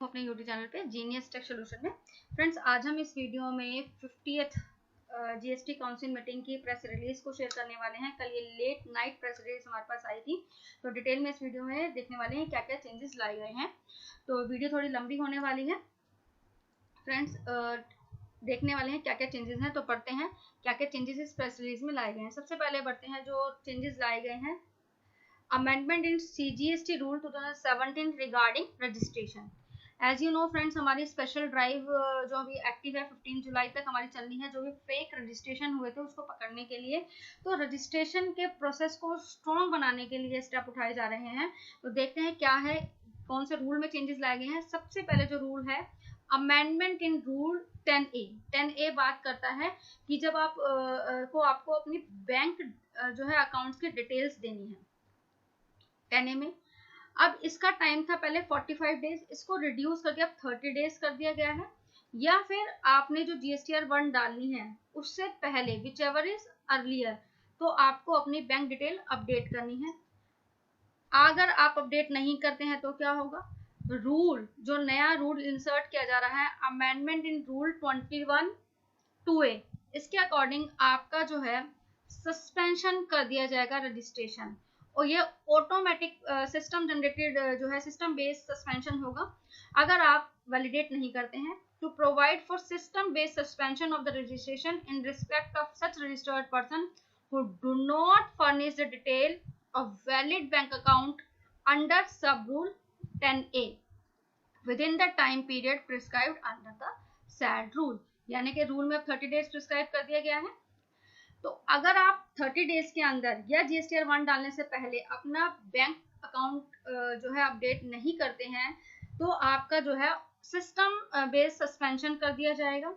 अपने YouTube channel पे genius tech solution में। फ्रेंड्स, आज हम इस वीडियो में 50th जीएसटी काउंसिल मीटिंग की प्रेस रिलीज को शेयर करने वाले हैं। कल ये लेट नाइट प्रेस रिलीज हमारे पास आई थी, तो डिटेल में इस वीडियो में देखने वाले हैं क्या क्या चेंजेस लाए गए हैं। तो वीडियो थोड़ी लंबी होने वाली है फ्रेंड्स, देखने वाले हैं क्या क्या चेंजेस हैं। तो पढ़ते हैं क्या क्या चेंजेस इस प्रेस रिलीज में लाए गए हैं। सबसे पहले बढ़ते हैं जो चेंजेस लाए गए हैं। Amendment in CGST rule 2017 regarding registration. As you know friends, हमारी स्पेशल ड्राइव जो अभी एक्टिव है 15 जुलाई तक हमारी चलनी है, जो भी फेक रजिस्ट्रेशन हुए थे उसको पकड़ने के लिए। तो रजिस्ट्रेशन के प्रोसेस को स्ट्रॉन्ग बनाने के लिए स्टेप उठाए जा रहे हैं। तो देखते हैं क्या है, कौन से रूल में चेंजेस लाए गए हैं। सबसे पहले जो रूल है, अमेंडमेंट इन रूल 10A बात करता है कि जब आपको अपनी बैंक जो है अकाउंट्स की डिटेल्स देनी है 10A में। अब इसका टाइम था पहले 45 डेज, इसको रिड्यूस करके अब 30 डेज कर दिया गया है। या फिर आपने जो GSTR 1 डालनी है उससे पहले विच एवर इज अर्लियर, तो आपको अपनी बैंक डिटेल अपडेट करनी है। अगर आप अपडेट नहीं करते हैं तो क्या होगा, रूल जो नया रूल इंसर्ट किया जा रहा है, अमेंडमेंट इन रूल 21(2)A, इसके अकॉर्डिंग आपका जो है सस्पेंशन कर दिया जाएगा रजिस्ट्रेशन, और ये ऑटोमेटिक सिस्टम जनरेटेड जो है सिस्टम बेस्ड सस्पेंशन होगा अगर आप वैलिडेट नहीं करते हैं। To provide for system based suspension of the registration in respect of such registered person who do not furnish the detail of valid bank account under sub rule 10A within the time period prescribed under the said rule। यानी कि rule में अब 30 days prescribe कर दिया गया है। तो अगर आप 30 डेज के अंदर या GSTR 1 डालने से पहले अपना बैंक अकाउंट जो है अपडेट नहीं करते हैं, तो आपका जो है सिस्टम बेस्ड सस्पेंशन कर दिया जाएगा।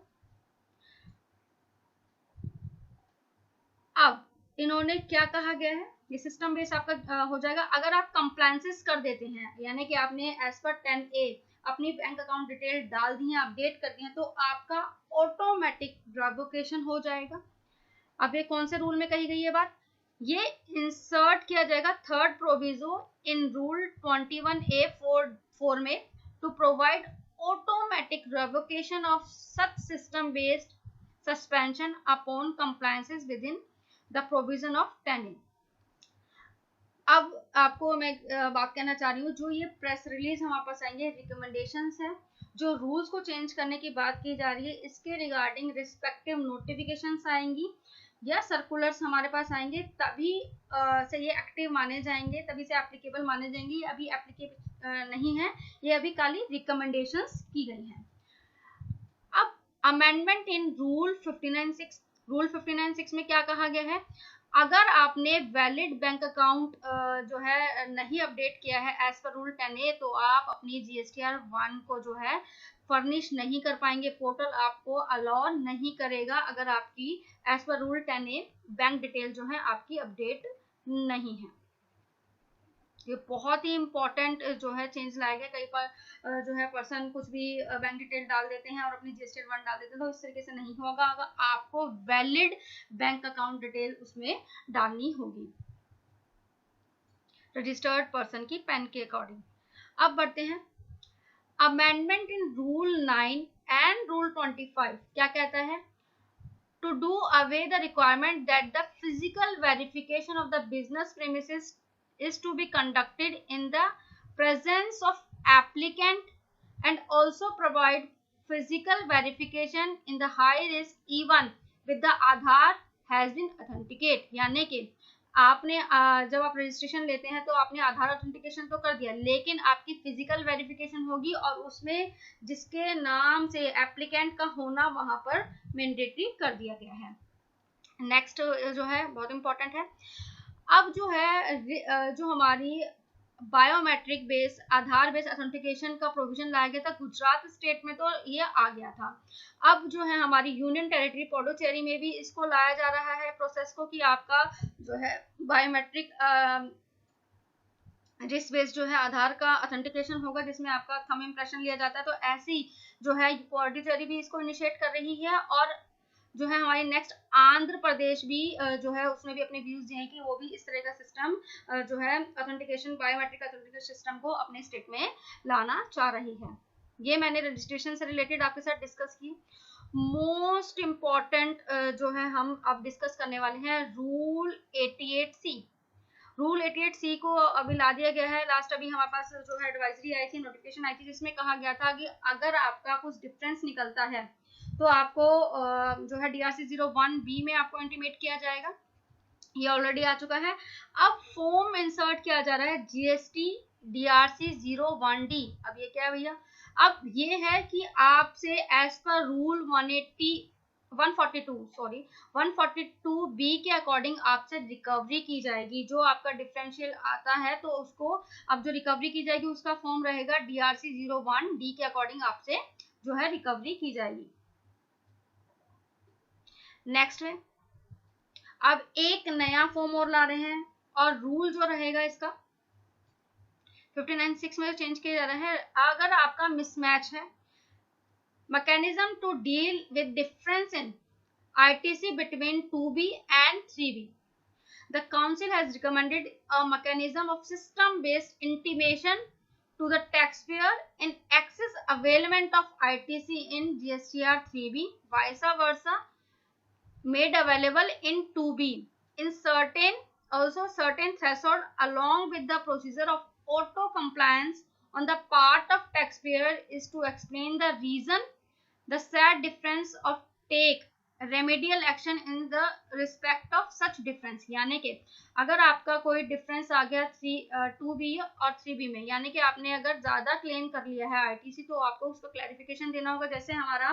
अब इन्होंने क्या कहा गया है, ये सिस्टम बेस्ड आपका हो जाएगा अगर आप कंप्लायंसेस कर देते हैं, यानी कि आपने एज पर 10A अपनी बैंक अकाउंट डिटेल डाल दी है, अपडेट कर दी है, तो आपका ऑटोमेटिक रिवोकेशन हो जाएगा। अब ये कौन से रूल में कही गई है बात, ये इंसर्ट किया जाएगा थर्ड प्रोविजो इन रूल 21A(4) में, to provide automatic revocation of such system based suspension upon compliances with in the provision of 10A। अब आपको मैं बात कहना चाह रही हूँ, जो ये प्रेस रिलीज हमारे पास आएंगे रिकमेंडेशंस है, जो रूल्स को चेंज करने की बात की जा रही है, इसके रिगार्डिंग रिस्पेक्टिव नोटिफिकेशंस आएंगी या सर्कुलर्स हमारे पास आएंगे, तभी से ये एक्टिव माने जाएंगे, तभी से एप्लीकेबल माने जाएंगे। ये अभी एप्लीकेबल नहीं है, ये अभी खाली रिकमेंडेशंस की गई हैं। अब अमेंडमेंट इन रूल 59(6) में क्या कहा गया है, अगर आपने वैलिड बैंक अकाउंट जो है नहीं अपडेट किया है एज पर रूल 10A, तो आप अपनी GSTR 1 को जो है फर्निश नहीं कर पाएंगे, पोर्टल आपको अलाउ नहीं करेगा अगर आपकी as per rule 10A bank detail जो है आपकी अपडेट नहीं है। ये बहुत ही इंपॉर्टेंट जो है चेंज लाया गया। कई बार जो है पर्सन कुछ भी बैंक डिटेल डाल देते हैं और अपनी GSTR 1 डाल देते हैं, तो इस तरीके से नहीं होगा, अगर आपको वैलिड बैंक अकाउंट डिटेल उसमें डालनी होगी रजिस्टर्ड पर्सन की पैन के अकॉर्डिंग। अब बढ़ते हैं amendment in rule 9 and rule 25 क्या कहता है, to do away the requirement that the physical verification of the business premises is to be conducted in the presence of applicant, and also provide physical verification in the high risk even with the Aadhaar has been authenticate। यानी कि आपने जब आप registration लेते हैं तो आपने आधार authentication तो कर दिया, लेकिन आपकी फिजिकल वेरिफिकेशन होगी और उसमें जिसके नाम से एप्लीकेंट का होना वहां पर मैंडेटरी कर दिया गया है। नेक्स्ट जो है बहुत इंपॉर्टेंट है, अब जो है जो हमारी बायोमेट्रिक बेस आधार बेस ऑथेंटिकेशन का प्रोविजन लाया गया था गुजरात स्टेट में, तो ये आ गया था। अब जो है हमारी यूनियन टेरिटरी पुडुचेरी में भी इसको लाया जा रहा है प्रोसेस को, कि आपका जो है बायोमेट्रिक रिस्क बेस्ड जो है आधार का ऑथेंटिकेशन होगा, जिसमें आपका थंब इंप्रेशन लिया जाता है। तो ऐसी जो है पुडुचेरी भी इसको इनिशिएट कर रही है, और जो है हमारी नेक्स्ट आंध्र प्रदेश भी जो है उसने भी अपने व्यूज दिए हैं कि वो भी इस तरह का सिस्टम जो है ऑथेंटिकेशन बायोमेट्रिक ऑथेंटिकेशन सिस्टम को अपने स्टेट में लाना चाह रही है। ये मैंने रजिस्ट्रेशन से रिलेटेड आपके साथ डिस्कस की। मोस्ट इम्पॉर्टेंट जो है हम अब डिस्कस करने वाले हैं रूल 88C। रूल 88C को अभी ला दिया गया है। लास्ट अभी हमारे पास जो है एडवाइजरी आई थी, नोटिफिकेशन आई थी, जिसमें कहा गया था कि अगर आपका कुछ डिफरेंस निकलता है तो आपको जो है DRC 01B में आपको इंटीमेट किया जाएगा। ये ऑलरेडी आ चुका है। अब फॉर्म इंसर्ट किया जा रहा है GST DRC 01D। अब ये क्या है भैया, अब ये है कि आपसे एज पर रूल 142B के अकॉर्डिंग आपसे रिकवरी की जाएगी। जो आपका डिफरेंशियल आता है तो उसको अब जो रिकवरी की जाएगी उसका फॉर्म रहेगा DRC 01D के अकॉर्डिंग आपसे जो है रिकवरी की जाएगी। नेक्स्ट है, अब एक नया फॉर्म और ला रहे हैं और रूल जो रहेगा इसका 59(6) में चेंज किया जा रहा है। अगर आपका मिसमैच है, mechanism to deal with difference in ITC between 2B and 3B. The council has recommended a mechanism of system-based intimation to the taxpayer in excess availment of ITC in GSTR 3B, vice versa, made available in 2B in certain threshold, along with the procedure of auto compliance on the part of taxpayer is to explain the reason the said difference of take remedial action in the respect of such difference. यानी कि अगर आपका कोई difference आ गया 2B और 3B में, यानी कि आपने अगर ज्यादा क्लेम कर लिया है ITC, तो आपको उसको क्लैरिफिकेशन देना होगा। जैसे हमारा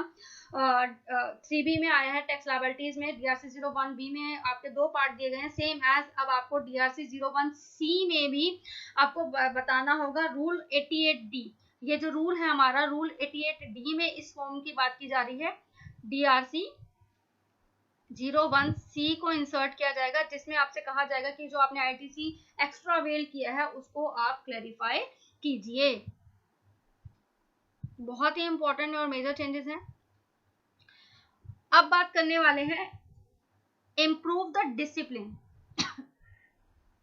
3B में आया है टैक्स लायबिलिटीज में, DRC 01B में आपके 2 पार्ट दिए गए हैं सेम एज। अब आपको DRC 01C में भी आपको बताना होगा रूल 88D। ये जो रूल है हमारा रूल 88D में इस फॉर्म की बात की जा रही है। DRC 01C को इंसर्ट किया जाएगा, जिसमें आपसे कहा जाएगा कि जो आपने ITC एक्स्ट्रा अवेल किया है उसको आप क्लैरिफाई कीजिए। बहुत ही इंपॉर्टेंट और मेजर चेंजेस हैं। अब बात करने वाले हैं improve the discipline.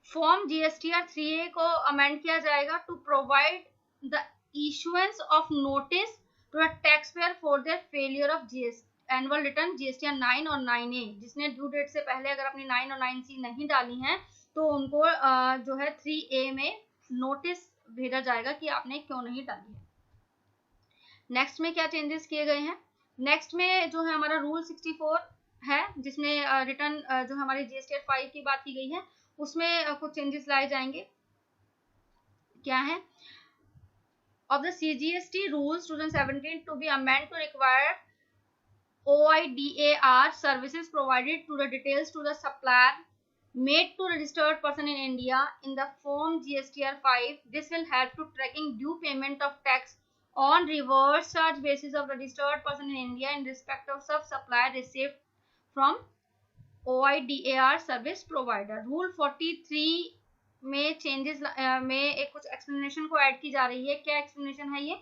Form GSTR 3A को अमेंड किया जाएगा to provide the issuance of notice to the taxpayer for their failure of annual return GSTR 9 और 9A। जिसने ड्यू डेट से पहले अगर अपनी 9 और 9C नहीं डाली हैं तो उनको जो है 3A में नोटिस भेजा जाएगा कि आपने क्यों नहीं डाली है। नेक्स्ट में क्या चेंजेस किए गए हैं, नेक्स्ट में जो है हमारा रूल 64 है, जिसमें रिटर्न जो हमारी GSTR 5 की बात की गई है उसमें कुछ चेंजेस लाए जाएंगे। क्या है, of the CGST rules 2017 to be amended to require OIDAR services provided to the details to the supplier made to registered person in India in the form GSTR 5. This will help to tracking due payment of tax on reverse charge basis of registered person in India in respect of sub supplier received from OIDAR service provider. Rule 43 में changes में एक कुछ explanation को add की जा रही है। क्या एक्सप्लेनेशन है ये?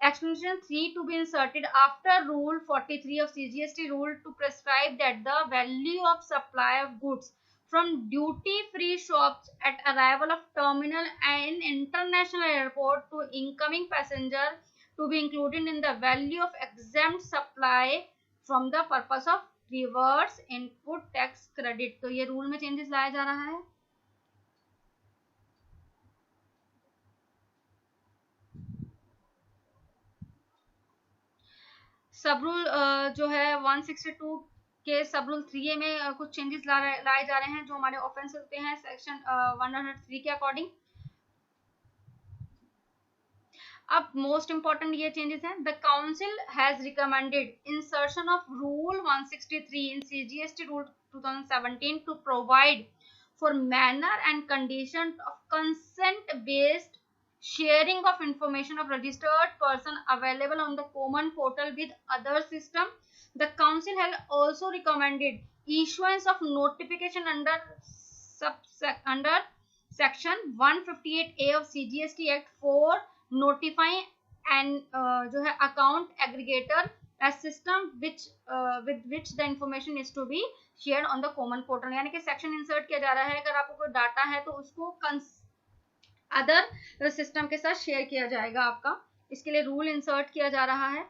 Explanation 3 to be inserted after Rule 43 of CGST rule to prescribe that the value of supply of goods from duty-free shops at arrival of terminal and international airport to incoming passenger to be included in the value of exempt supply from the purpose of reverse input tax credit। तो ये rule में changes लाया जा रहा है। सब rule जो है 162 के सब रूल 3A में कुछ चेंजेस लाए जा रहे हैं जो हमारे ऑफेंस होते हैं सेक्शन 103 के अकॉर्डिंग। अब मोस्ट इंपॉर्टेंट ये चेंजेस हैं। The council has recommended insertion of rule 163 in CGST rule 2017 to provide for manner and condition of consent based sharing of information of registered person available on the common portal with other system. The council has also recommended issuance of notification under section 158A of CGST Act for notifying and जो है account aggregator as system which with which the information is to be shared on the common portal। यानी कि section insert किया जा रहा है, अगर आपको कोई डाटा है तो उसको अदर सिस्टम के साथ शेयर किया जाएगा आपका इसके लिए रूल इंसर्ट किया जा रहा है,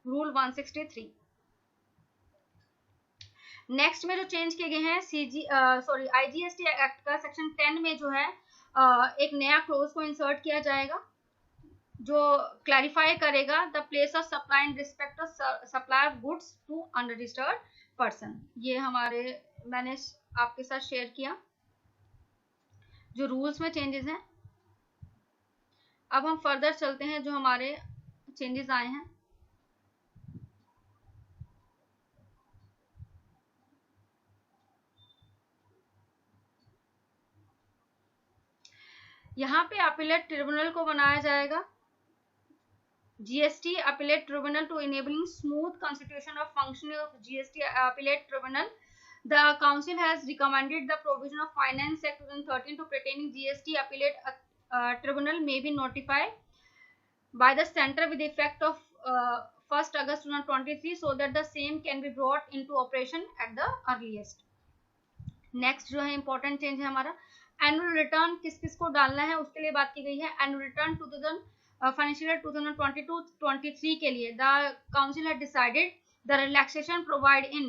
रूल 163। नेक्स्ट में जो चेंज किए गए हैं IGST एक्ट का सेक्शन 10 में जो है एक नया क्लोज को इंसर्ट किया जाएगा जो क्लैरिफाई करेगा the place of supply in respect of supply of goods to unregistered person. ये मैंने आपके साथ शेयर किया जो रूल्स में चेंजेस हैं। अब हम फर्दर चलते हैं जो हमारे चेंजेस आए हैं। यहाँ पे अपीलेट ट्रिब्यूनल को बनाया जाएगा, GST appellate tribunal to enabling smooth constitution of functioning of GST appellate tribunal. The council has recommended the provision of Finance Act 2013 to pertaining GST appellate tribunal may be notified by the center with effect of 1st August 2023 so that the same can be brought into operation at the earliest. Next जो है important change है हमारा annual return किस किस को डालना है उसके लिए बात की गई है। एनुअल रिटर्न फाइनेंशियल ईयर 2022-23 के लिए the council had decided the relaxation provide in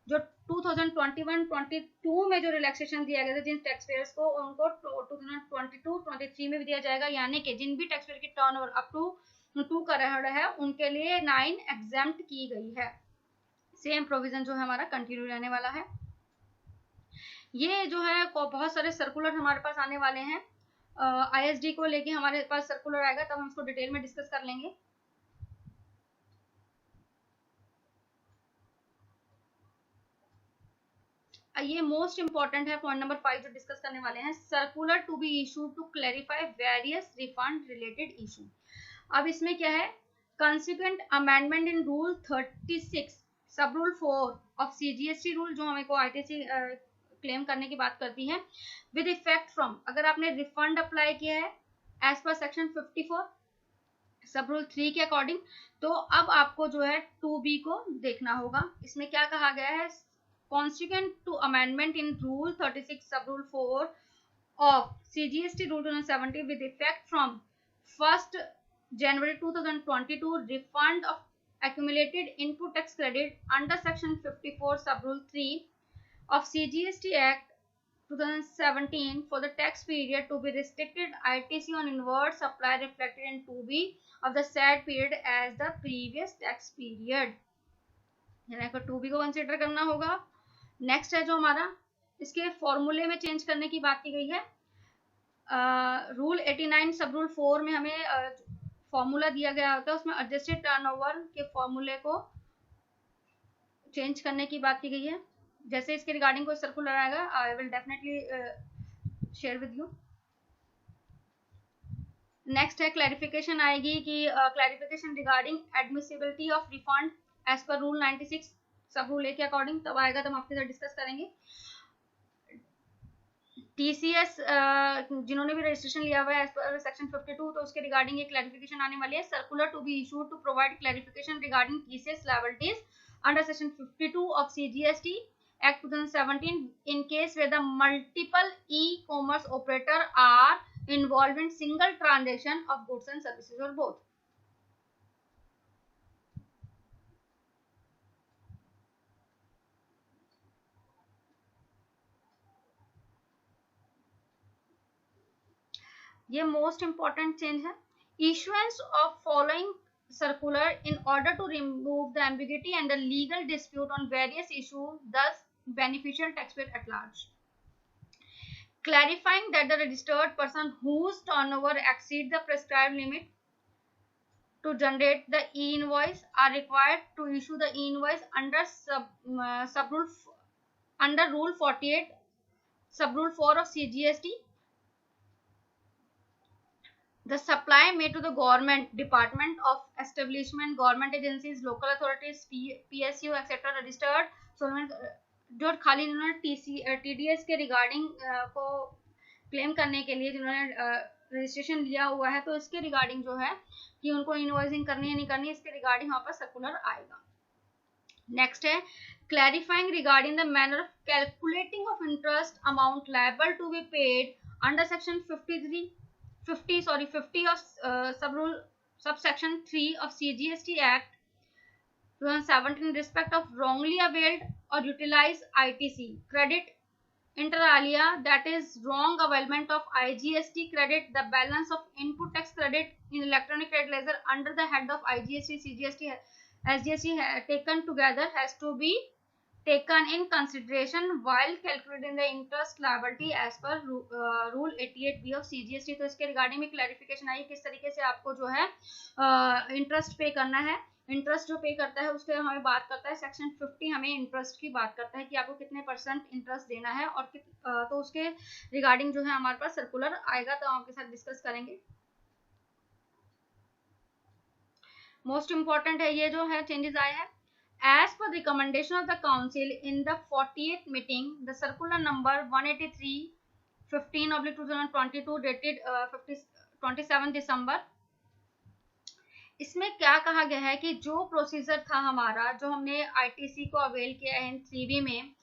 जो 2021-22 में जो रिलैक्सेशन दिया गया था जिन टैक्स पेयर्स को उनको 2022-23 में भी दिया जाएगा, यानी कि जिन भी टैक्स पेयर की टर्नओवर अप टू 2 करोड़ है उनके लिए 9 एग्जेम्प्ट की गई है। सेम प्रोविजन जो है हमारा कंटिन्यू रहने वाला है। ये जो है बहुत सारे सर्कुलर हमारे पास आने वाले हैं, ISD को लेके हमारे पास सर्कुलर आएगा तब हम इसको डिटेल में डिस्कस कर लेंगे। ये मोस्ट इंपॉर्टेंट है पॉइंट नंबर 5 जो डिस्कस करने वाले हैं, circular to be issued to clarify various refund related issue. अब इसमें क्या है, consequent amendment in rule 36 sub rule 4 of CGST rule जो हमें को ITC क्लेम करने की बात करती है विद इफेक्ट फ्रॉम, अगर आपने रिफंड अप्लाई किया है एज पर सेक्शन 54 सब रूल 3 के अकॉर्डिंग, तो अब आपको जो है 2B को देखना होगा। इसमें क्या कहा गया है, consequent to amendment in rule 36 sub rule 4 of CGST rule 2070 with effect from 1st January 2022 refund of accumulated input tax credit under section 54 sub rule 3 of CGST Act 2017 for the tax period to be restricted ITC on inward supply reflected in 2B of the said period as the previous tax period, यानी कि 2B को consider करना होगा। Next है जो हमारा इसके फॉर्मूले में चेंज करने की बात की गई है। रूल 89 सब रूल 4 में हमें फॉर्मूला दिया गया होता है, उसमें एडजस्टेड टर्नओवर के फॉर्मूले को चेंज करने की बात की गई है। जैसे इसके रिगार्डिंग कोई सर्कुलर आएगा I will definitely share with you. Next है क्लैरिफिकेशन आएगी कि clarification regarding admissibility of refund as per rule 96 sub rule के अकॉर्डिंग, तब आएगा तो हम आपके साथ डिस्कस करेंगे। TCS जिन्होंने भी रजिस्ट्रेशन लिया हुआ है एज पर सेक्शन 52 तो उसके रिगार्डिंग एक क्लैरिफिकेशन आने वाली है। Circular to be issued to provide clarification regarding TCS liabilities under section 52 of CGST Act 2017 in case where the multiple e-commerce operator are involved in single transaction of goods and services or both. ये most important change है। Issuance of following circular in order to remove the ambiguity and the legal dispute on various issues, thus beneficial taxpayer at large. Clarifying that the registered person whose turnover exceeds the prescribed limit to generate the e-invoice are required to issue the e-invoice under Rule 48 sub Rule 4 of CGST. The supply made to the government, department of establishment, government agencies, local authorities, PSU, etc. registered जो खाली इन्होंने TDS के regarding को claim करने के लिए जिन्होंने registration लिया हुआ है, तो इसके रिगार्डिंग जो है कि उनको इनवॉइसिंग करनी है नहीं करनी, इसके रिगार्डिंग वहाँ पर सर्कुलर आएगा। नेक्स्ट है clarifying regarding the manner of calculating of interest amount liable to be paid under section 50 of subsection 3 of CGST Act 2017 in respect of wrongly availed or utilized ITC credit inter alia, that is wrong availment of IGST credit, the balance of input tax credit in electronic credit ledger under the head of IGST, CGST, SGST taken together has to be taken in consideration while calculating the interest liability as per rule 88B of CGST। तो इसके regarding में clarification I किस तरीके से आपको जो है interest पे करना है। इंटरेस्ट जो पे करता है उसके हमें बात करता है सेक्शन 50, हमें इंटरेस्ट की बात करता है कि आपको कितने % इंटरेस्ट देना है और तो उसके रिगार्डिंग जो है हमारे पास सर्कुलर आएगा तो आपके साथ डिस्कस करेंगे। मोस्ट इम्पॉर्टेंट है ये जो है चेंजेस आए हैं। As per the recommendation of the Council in the 48th meeting, the circular number 183/15/2022 dated 27 दिसंबर, इसमें क्या कहा गया है कि जो प्रोसीजर था हमारा, जो हमने ITC को अवेल किया है इन 3B में,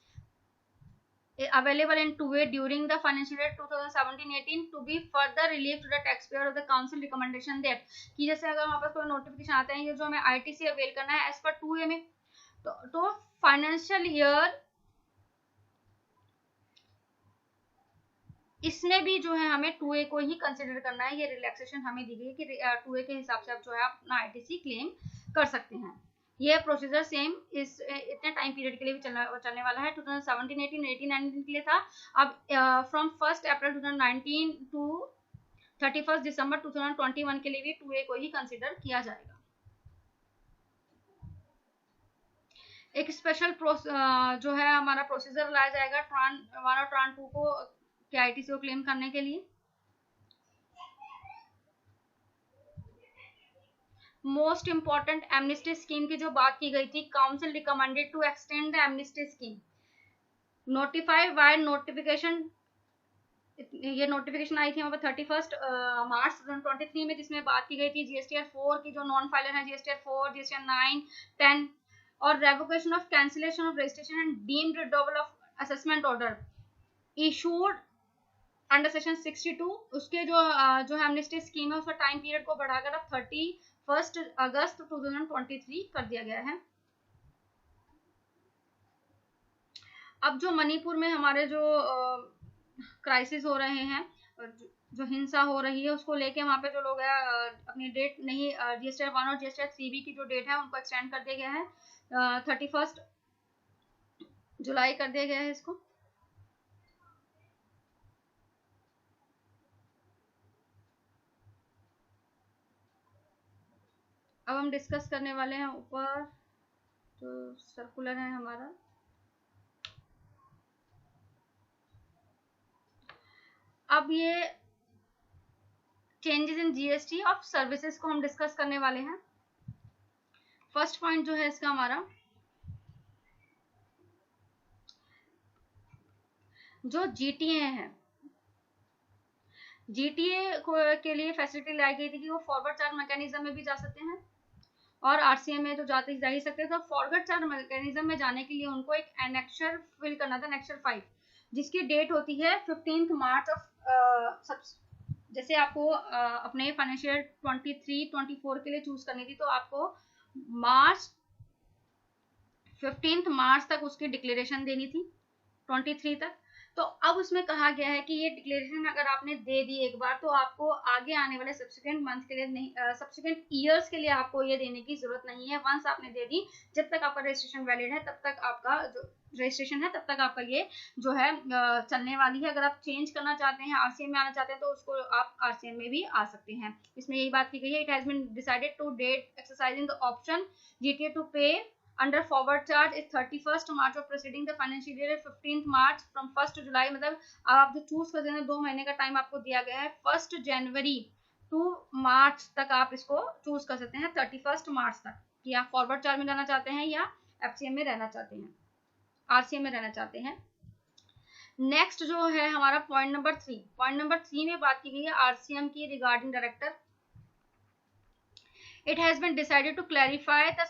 available in 2A during the financial year 2017-18 to be further relieved to the taxpayer of the council recommendation that कि जैसे अगर हमारे पास कोई नोटिफिकेशन आता है ये जो हमें ITC अवेल करना है एज पर 2A में, तो फाइनेंशियल ईयर इसमें भी जो है हमें 2A को ही कंसिडर करना है। ये रिलैक्सेशन हमें दी गई है कि 2A के हिसाब से आप जो है अपना ITC क्लेम कर सकते हैं। ये प्रोसीजर सेम इस इतने टाइम पीरियड के लिए भी चलने वाला है। 2017-18, 18-19 के लिए था। अब फ्रॉम 1 अप्रैल 2019 टू 31 दिसंबर 2021 के लिए भी 2A को ही कंसिडर किया जाएगा। एक स्पेशल जो है हमारा प्रोसीजर लाया जाएगा ट्रान 2 को ITC को क्लेम करने के लिए। मोस्ट इंपॉर्टेंट एमनेस्टी स्कीम की जो बात की गई थी, council recommended to extend the amnesty scheme, notified by notification, ये नोटिफिकेशन आई थी हमारे 31 मार्च 2023 में, जिसमें बात की गई थी GSTR 4 की जो नॉन फाइलर है, GSTR 4, GSTR 9, 10 और revocation of cancellation of registration and deemed withdrawal of assessment order issued under section 62। उसके जो है एमनेस्टी स्कीम है उसका टाइम पीरियड को बढ़ाकर अब 31 अगस्त 2023 कर दिया गया है। अब जो मणिपुर में हमारे जो क्राइसिस हो रहे हैं, जो हिंसा हो रही है, उसको लेके वहाँ पे जो लोग हैं अपनी डेट नहीं GSTR 1 और GSTR 3B की जो डेट है उनको एक्सटेंड कर दिया गया है, 31 जुलाई कर दिया गया है इसको। अब हम डिस्कस करने वाले हैं ऊपर जो सर्कुलर है हमारा। अब ये changes in GST of services को हम डिस्कस करने वाले हैं। फर्स्ट पॉइंट जो है इसका हमारा, जो GTA है, GTA के लिए फैसिलिटी लाई गई थी कि वो फॉरवर्ड चार्ज मैकेनिज्म में भी जा सकते हैं और RCM में तो जा ही सकते हैं। तो फॉरवर्ड चार्ज मैकेनिज्म में जाने के लिए उनको एक एनेक्चर फिल करना था, एनेक्चर 5, जिसकी डेट होती है 15 मार्च ऑफ, जैसे आपको अपने फाइनेंशियल 23-24 के लिए चूज करनी थी तो आपको 15 मार्च तक उसकी डिक्लेरेशन देनी थी, 23 तक। तो अब उसमें कहा गया है कि ये डिक्लेरेशन अगर आपने दे दी एक बार तो आपको आगे आने वाले सब्सिक्वेंट मंथ के लिए नहीं, सब्सिक्वेंट ईयर्स के लिए आपको ये देने की जरूरत नहीं है। वंस आपने दे दी, जब तक आपका रजिस्ट्रेशन वैलिड है तब तक आपका जो रजिस्ट्रेशन है तब तक आपका ये जो है चलने वाली है। अगर आप चेंज करना चाहते हैं, RCM में आना चाहते हैं, तो उसको आप RCM में भी आ सकते हैं। इसमें यही बात की गई है, it has been decided to date exercising the option GTA to pay under forward charge is 31st March of preceding the financial year 15th March from 1st July। मतलब आप जो चूज करते हैं 2 महीने का टाइम आपको दिया गया है, 1 जनवरी टू मार्च तक आप इसको चूज कर सकते हैं, 31 मार्च तक, कि आप फॉरवर्ड चार्ज में रहना चाहते हैं या FCM में रहना चाहते हैं, RCM में रहना चाहते हैं। नेक्स्ट जो है हमारा पॉइंट नंबर 3 में बात की गई है RCM की regarding director. It has been decided to clarify the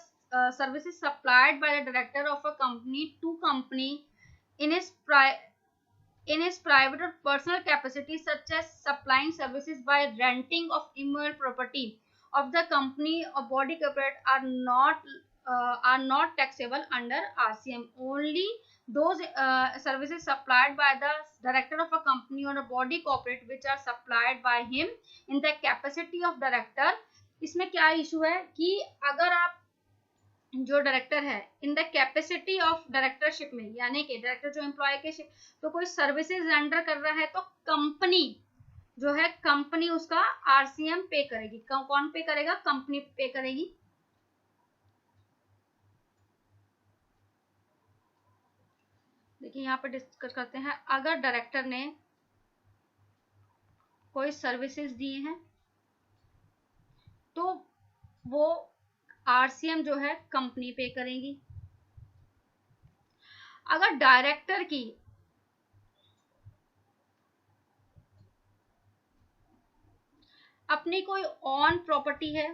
services supplied by the director of a company to company in his private or personal capacity, such as supplying services by renting of immovable property of the company or body corporate are not taxable under RCM. Only those services supplied by the director of a company or a body corporate which are supplied by him in the capacity of director. इसमें क्या issue है कि अगर आप जो director है in the capacity of directorship में, यानी कि डायरेक्टर जो एम्प्लॉय के तो कोई सर्विसेज रेंडर कर रहा है तो कंपनी जो है कंपनी उसका आरसीएम पे करेगी. कौन पे करेगा? कंपनी पे करेगी. देखिए यहाँ पे डिस्कस करते हैं. अगर डायरेक्टर ने कोई सर्विसेज दिए हैं तो वो आरसीएम जो है कंपनी पे करेगी. अगर डायरेक्टर की अपनी कोई ऑन प्रॉपर्टी है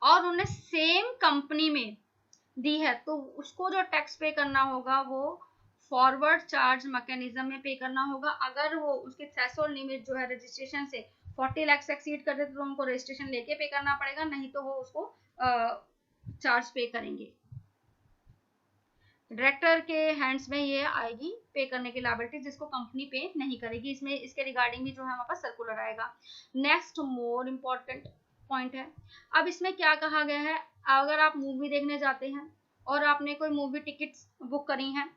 और उन्हें सेम कंपनी में दी है तो उसको जो टैक्स पे करना होगा वो फॉरवर्ड चार्ज मैकेनिज्म में पे करना होगा. अगर वो उसके थ्रेशोल्ड लिमिट जो है रजिस्ट्रेशन से 40 लाख से एक्सीड कर देते तो उनको रजिस्ट्रेशन लेके पे करना पड़ेगा, नहीं तो वो उसको चार्ज पे करेंगे. डायरेक्टर के हैंड्स में ये आएगी पे करने की लायबिलिटी, जिसको कंपनी पे नहीं करेगी. इसमें इसके रिगार्डिंग भी जो है हमारे पास सर्कुलर आएगा. नेक्स्ट मोर इम्पोर्टेंट पॉइंट है. अब इसमें क्या कहा गया है, अगर आप मूवी देखने जाते हैं और आपने कोई मूवी टिकट्स बुक करी हैं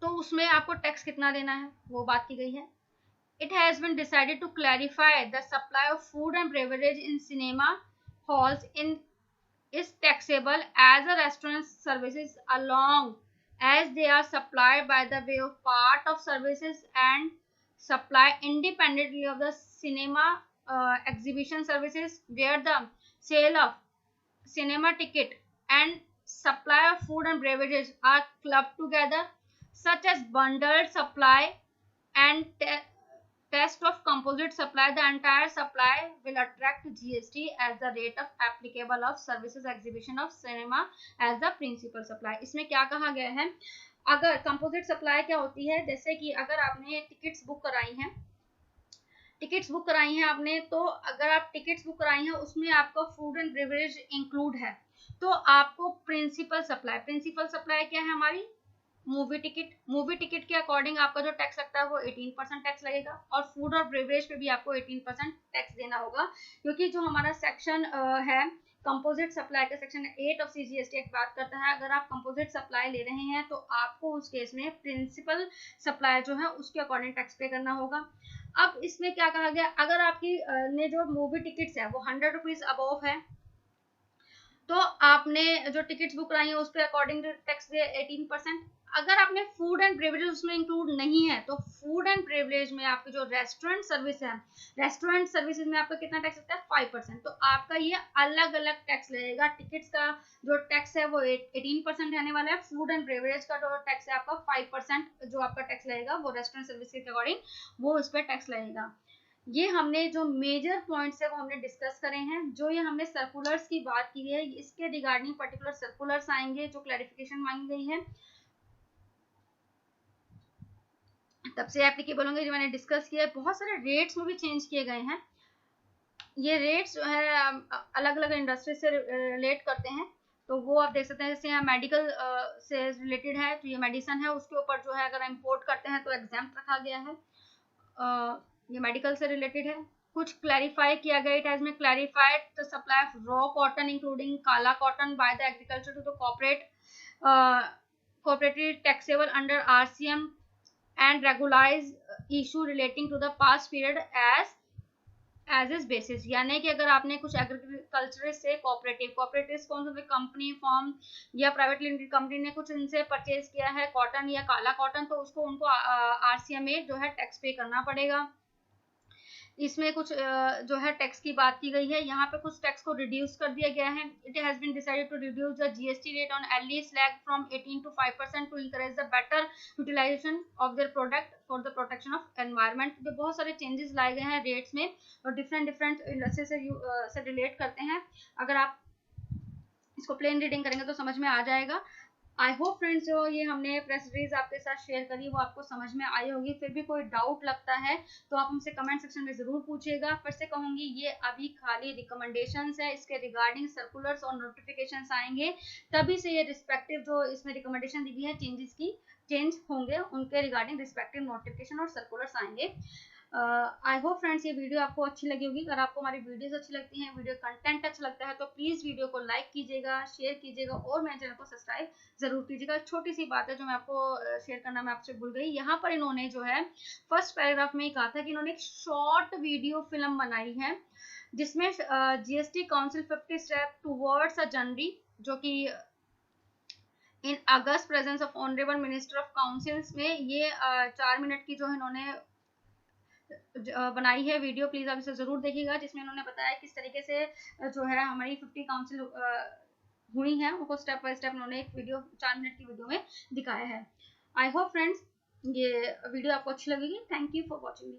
तो उसमें आपको टैक्स कितना देना है वो बात की गई है. It has been decided to clarify the supply of food and beverage in cinema halls is taxable as a restaurant services along as they are supplied by the way of part of services and supply independently of the cinema exhibition services, where the sale of cinema ticket and supply of food and beverages are clubbed together, such as bundled supply and test of composite supply. The entire supply will attract GST as the rate of applicable of services exhibition of cinema as the principal supply. इसमें क्या कहा गया है, अगर composite supply क्या होती है, जैसे कि अगर आपने टिकट्स बुक कराई हैं आपने, तो अगर आप टिकट्स बुक कराई हैं उसमें आपका फूड एंड बेवरेज इंक्लूड है तो आपको प्रिंसिपल सप्लाई क्या है हमारी, मूवी टिकट के अकॉर्डिंग आपका जो टैक्स लगता है वो 18% टैक्स लगेगा और फूड और बेवरेज पे भी आपको 18% टैक्स देना होगा. क्योंकि जो हमारा सेक्शन है कंपोजिट सप्लाई का, सेक्शन 8 ऑफ सीजीएसटी एक्ट बात करता है, अगर आप कंपोजिट सप्लाई ले रहे हैं तो आपको उस केस में प्रिंसिपल सप्लाई जो है उसके अकॉर्डिंग टैक्स पे करना होगा. अब इसमें क्या कहा गया, अगर आपकी ने जो मूवी टिकट्स है वो 100 रुपीज अबव है तो आपने जो टिकट्स बुक कराई है उस पर अकॉर्डिंग टैक्स दे 18%. अगर आपने फूड एंड प्रिविलेज उसमें इंक्लूड नहीं है तो फूड एंड प्रिविलेज में आपकी जो रेस्टोरेंट सर्विस है, रेस्टोरेंट सर्विसेज में आपका कितना टैक्स लगता है 5%. तो आपका ये अलग अलग टैक्स लगेगा. टिकट्स का जो टैक्स है वो 18% रहने वाला है. फूड एंड प्रिविलेज का जो टैक्स है आपका 5% जो आपका टैक्स लगेगा वो रेस्टोरेंट सर्विस के अकॉर्डिंग वो इस पर टैक्स लगेगा. ये हमने जो मेजर पॉइंट्स है वो हमने डिस्कस करे हैं. जो ये हमने सर्कुलर्स की बात की है इसके रिगार्डिंग पर्टिकुलर सर्कुलर्स आएंगे जो क्लैरिफिकेशन मांगी गई है तब से एप्लीकेबल होंगे. जो मैंने डिस्कस किया है, बहुत सारे रेट्स में भी चेंज किए गए हैं. ये रेट्स जो है अलग अलग इंडस्ट्री से रिलेट करते हैं तो वो आप देख सकते हैं. जैसे यहाँ मेडिकल से रिलेटेड है तो ये मेडिसिन है उसके ऊपर जो है अगर इम्पोर्ट करते हैं तो एग्जाम्प्ट रखा गया है. ये मेडिकल से रिलेटेड है. कुछ क्लैरिफाई किया गया. It has been clarified the supply of raw cotton including kala cotton by the agriculture to the cooperative taxable under RCM and regularize issue relating to the past period as is basis. यानी कि अगर आपने कुछ agriculture से cooperative कौन सा company form या private limited company ने कुछ इनसे परचेज किया है कॉटन या काला कॉटन तो उसको उनको आरसीएम में जो है टैक्स पे करना पड़ेगा. इसमें कुछ जो है टैक्स की बात की गई है. यहाँ पे कुछ टैक्स को रिड्यूस कर दिया गया है. It has been decided to reduce the GST rate on LE slag from 18 to 5% to encourage the better utilisation of their product for the protection of environment. जो बहुत सारे चेंजेस लाए गए हैं रेट्स में और डिफरेंट इंडस्ट्री से relate करते हैं. अगर आप इसको प्लेन रीडिंग करेंगे तो समझ में आ जाएगा. आई होप फ्रेंड्स जो ये हमने प्रेस रिलीज आपके साथ शेयर करी वो आपको समझ में आई होगी। फिर भी कोई डाउट लगता है तो आप हमसे कमेंट सेक्शन में ज़रूर पूछिएगा। फिर से कहूँगी ये अभी खाली रिकमेंडेशंस है, इसके रिगार्डिंग सर्कुलर्स और नोटिफिकेशंस आएंगे तभी से ये रिस्पेक्टिव जो इसमें रिकमेंडेशन दी गई है चेंजेस की चेंज होंगे, उनके रिगार्डिंग रिस्पेक्टिव नोटिफिकेशन और सर्कुलर्स आएंगे। आई होप फ्रेंड्स ये वीडियो आपको अच्छी लगी होगी। अगर आपको हमारी वीडियोस अच्छी लगती हैं, वीडियो कंटेंट अच्छा लगता है तो प्लीज़ वीडियो को लाइक कीजिएगा, शेयर कीजिएगा और मेरे चैनल को सब्सक्राइब जरूर कीजिएगा। छोटी सी बात है जो मैं आपको शेयर करना मैं आपसे भूल गई। यहाँ पर इन्होंने जो है फर्स्ट पैराग्राफ में ही कहा था कि इन्होंने एक शॉर्ट वीडियो फिल्म बनाई है जिसमें GST council 50 step towards a January, जो कि in august presence of honourable minister of councils में ये 4 मिनट की जो इन्होंने बनाई है वीडियो, प्लीज आप इसे जरूर देखिएगा, जिसमें उन्होंने बताया किस तरीके से जो है हमारी 50 काउंसिल हुई है उनको स्टेप बाय स्टेप उन्होंने एक वीडियो 4 मिनट की वीडियो में दिखाया है। आई होप फ्रेंड्स ये वीडियो आपको अच्छी लगेगी। Thank you for watching.